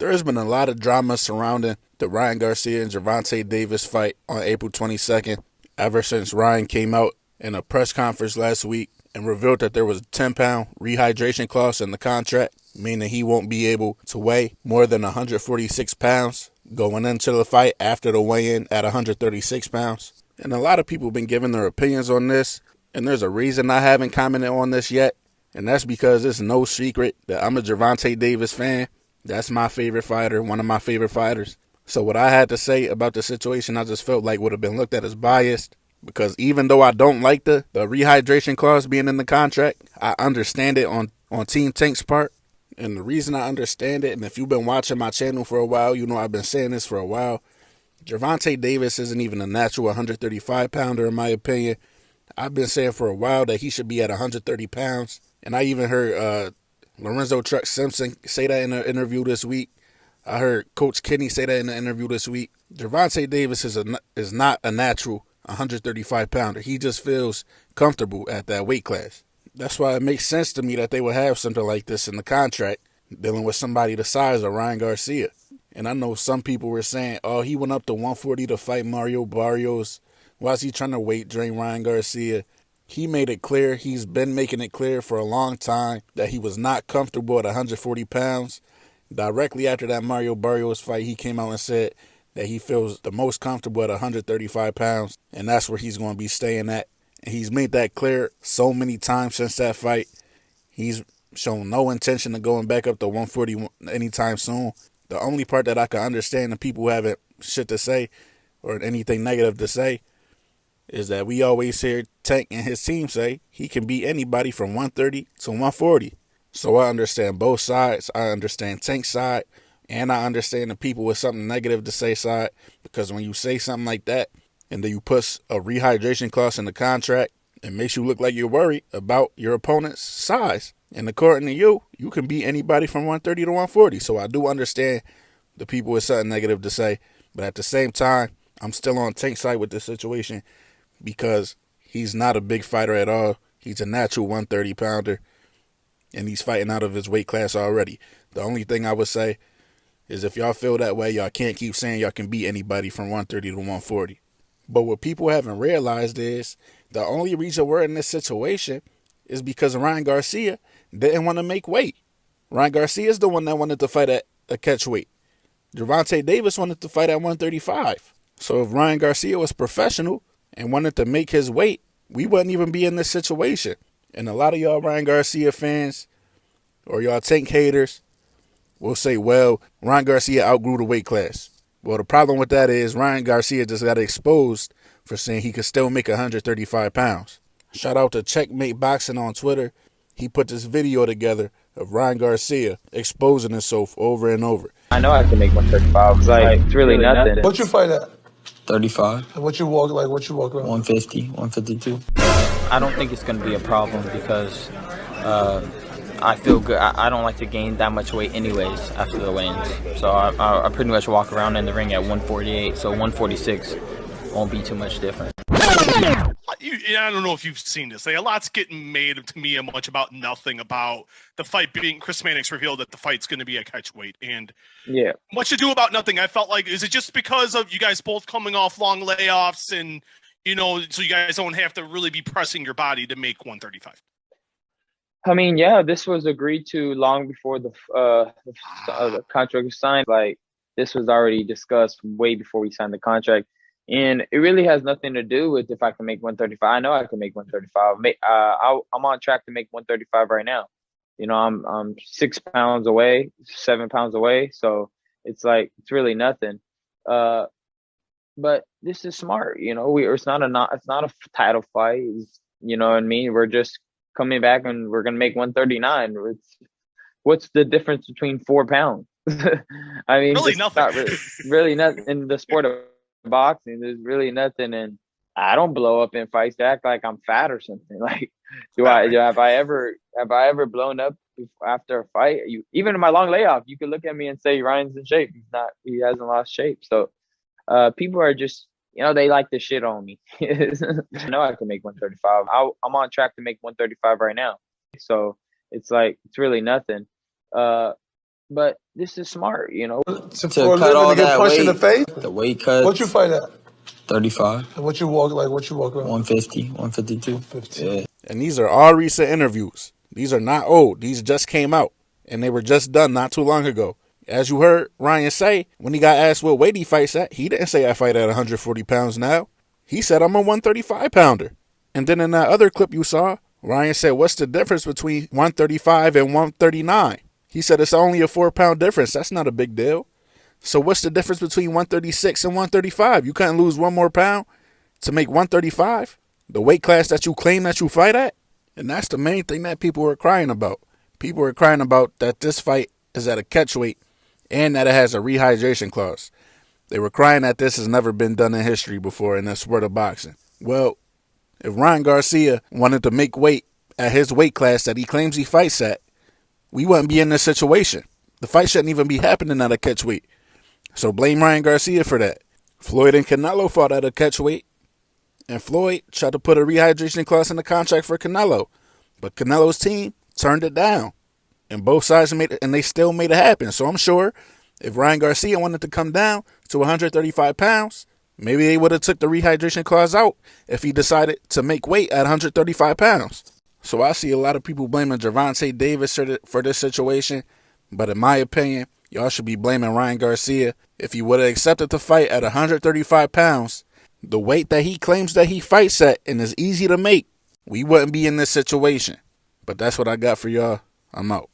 There has been a lot of drama surrounding the Ryan Garcia and Gervonta Davis fight on April 22nd, ever since Ryan came out in a press conference last week and revealed that there was a 10-pound rehydration clause in the contract, meaning he won't be able to weigh more than 146 pounds going into the fight after the weigh-in at 136 pounds. And a lot of people have been giving their opinions on this, and there's a reason I haven't commented on this yet, and that's because it's no secret that I'm a Gervonta Davis fan. That's my favorite fighter, one of my favorite fighters. So what I had to say about the situation, I just felt like would have been looked at as biased, because even though I don't like the rehydration clause being in the contract, I understand it on Team Tank's part. And the reason I understand it, and if you've been watching my channel for a while, you know I've been saying this for a while, Gervonta Davis isn't even a natural 135-pounder in my opinion. I've been saying for a while that he should be at 130 pounds. And I even heard Lorenzo Truck Simpson say that in an interview this week. I heard Coach Kenny say that in an interview this week. Gervonta Davis is not a natural 135-pounder. He just feels comfortable at that weight class. That's why it makes sense to me that they would have something like this in the contract, dealing with somebody the size of Ryan Garcia. And I know some people were saying, oh, he went up to 140 to fight Mario Barrios. Why is he trying to weight drain Ryan Garcia? He made it clear, he's been making it clear for a long time, that he was not comfortable at 140 pounds. Directly after that Mario Barrios fight, he came out and said that he feels the most comfortable at 135 pounds, and that's where he's going to be staying at. And he's made that clear so many times since that fight. He's shown no intention of going back up to 140 anytime soon. The only part that I can understand, the people who haven't shit to say or anything negative to say, is that we always hear Tank and his team say he can beat anybody from 130 to 140. So I understand both sides. I understand Tank's side, and I understand the people with something negative to say side, because when you say something like that and then you put a rehydration clause in the contract, it makes you look like you're worried about your opponent's size. And according to you, you can beat anybody from 130 to 140. So I do understand the people with something negative to say, but at the same time, I'm still on Tank's side with this situation, because he's not a big fighter at all. He's a natural 130-pounder, and he's fighting out of his weight class already. The only thing I would say is if y'all feel that way, y'all can't keep saying y'all can beat anybody from 130 to 140. But what people haven't realized is the only reason we're in this situation is because Ryan Garcia didn't want to make weight. Ryan Garcia is the one that wanted to fight at a catch weight. Gervonta Davis wanted to fight at 135. So if Ryan Garcia was professional and wanted to make his weight, we wouldn't even be in this situation. And a lot of y'all Ryan Garcia fans or y'all Tank haters will say, well, Ryan Garcia outgrew the weight class. Well, the problem with that is Ryan Garcia just got exposed for saying he could still make 135 pounds. Shout out to Checkmate Boxing on Twitter. He put this video together of Ryan Garcia exposing himself over and over. I know I can make 135. It's really nothing. What you fight at? 35. What you walk around? 150, 152. I don't think it's going to be a problem because I feel good. I don't like to gain that much weight anyways after the weigh-ins. So I pretty much walk around in the ring at 148, so 146 won't be too much different. I don't know if you've seen this. Like, a lot's getting made to me much about nothing about the fight being. Chris Mannix revealed that the fight's going to be a catch weight, and yeah, much to do about nothing. I felt like, is it just because of you guys both coming off long layoffs, and so you guys don't have to really be pressing your body to make 135? I mean, yeah, this was agreed to long before the contract was signed. Like, this was already discussed way before we signed the contract. And it really has nothing to do with if I can make 135. I know I can make 135. I'm on track to make 135 right now. I'm 6 pounds away, 7 pounds away. So it's really nothing. But this is smart. It's not a title fight. You know what I mean? We're just coming back and we're gonna make 139. What's the difference between 4 pounds? I mean, really nothing. Not really nothing in the sport of boxing. There's really nothing, and I don't blow up in fights to act like I'm fat or something. Like, have I ever blown up after a fight? Even in my long layoff, you could look at me and say Ryan's in shape. He hasn't lost shape. So people are just, they like to shit on me. I know I can make 135. I'm on track to make 135 right now. So it's really nothing. but this is smart, To cut live all and to get that punched in the weight, face? the weight cuts. What you fight at? 35. And what you walk around? 150, 152. 150. Yeah. And these are all recent interviews. These are not old. These just came out. And they were just done not too long ago. As you heard Ryan say, when he got asked what weight he fights at, he didn't say I fight at 140 pounds now. He said I'm a 135 pounder. And then in that other clip you saw, Ryan said, what's the difference between 135 and 139? He said it's only a 4-pound difference. That's not a big deal. So what's the difference between 136 and 135? You couldn't lose one more pound to make 135? The weight class that you claim that you fight at? And that's the main thing that people were crying about. People were crying about that this fight is at a catch weight and that it has a rehydration clause. They were crying that this has never been done in history before in the sport of boxing. Well, if Ryan Garcia wanted to make weight at his weight class that he claims he fights at, we wouldn't be in this situation. The fight shouldn't even be happening at a catch weight. So blame Ryan Garcia for that. Floyd and Canelo fought at a catch weight, and Floyd tried to put a rehydration clause in the contract for Canelo, but Canelo's team turned it down, and both sides made it, and they still made it happen. So I'm sure if Ryan Garcia wanted to come down to 135 pounds, maybe they would have took the rehydration clause out if he decided to make weight at 135 pounds. So I see a lot of people blaming Gervonta Davis for this situation, but in my opinion, y'all should be blaming Ryan Garcia. If he would have accepted the fight at 135 pounds, the weight that he claims that he fights at and is easy to make, we wouldn't be in this situation. But that's what I got for y'all. I'm out.